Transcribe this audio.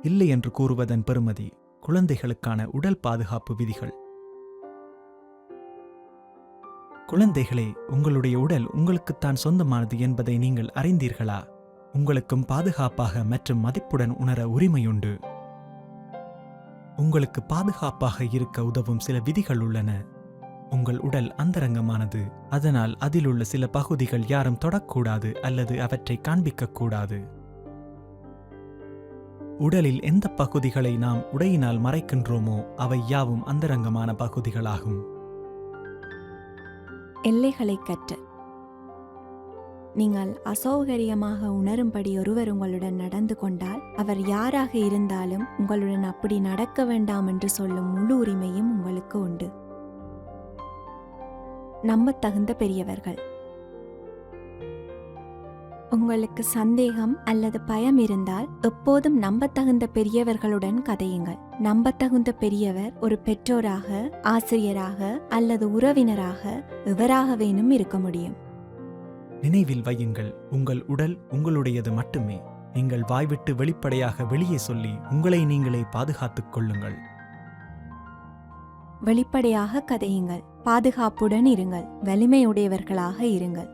இல்லை என்று கூறுவதன் பெறுமதி. குழந்தைகளுக்கான உடல் பாதுகாப்பு விதிகள். குழந்தைகளே, உங்களுடைய உடல் உங்களுக்குத்தான் சொந்தமானது என்பதை நீங்கள் அறிந்தீர்களா? உங்களுக்கும் பாதுகாப்பாக மற்றும் மதிப்புடன் உணர உரிமையுண்டு. உங்களுக்கு பாதுகாப்பாக இருக்க உதவும் சில விதிகள் உள்ளன. உங்கள் உடல் அந்தரங்கமானது, அதனால் அதில் உள்ள சில பகுதிகள் யாரும் தொடக்கூடாது அல்லது அவற்றை காண்பிக்கக்கூடாது. உடலில் எந்த பகுதிகளை நாம் உடையினால் மறைக்கின்றோமோ அவை யாவும் அந்தரங்கமான பகுதிகளாகும். எல்லைகளை கற்று நீங்கள் அசௌகரியமாக உணரும்படி ஒருவர் உங்களுடன் நடந்து கொண்டால் அவர் யாராக இருந்தாலும் உங்களுடன் அப்படி நடக்க வேண்டாம் என்று சொல்லும் முழு உரிமையும் உங்களுக்கு உண்டு. நம்பத்தகுந்த பெரியவர்கள். உங்களுக்கு சந்தேகம் அல்லது பயம் இருந்தால் எப்போதும் நம்பத்தகுந்த பெரியவர்களுடன் கதையுங்கள். நம்பத்தகுந்த பெரியவர் ஒரு பெற்றோராக, ஆசிரியராக அல்லது உறவினராக எவராகவேனும் இருக்க முடியும். நினைவில் வையுங்கள், உங்கள் உடல் உங்களுடையது மட்டுமே. நீங்கள் வாய்விட்டு வெளிப்படையாக வெளியே சொல்லி உங்களை நீங்களே பாதுகாத்துக் கொள்ளுங்கள். வெளிப்படையாக கதையுங்கள். பாதுகாப்புடன் இருங்கள். வலிமையுடையவர்களாக இருங்கள்.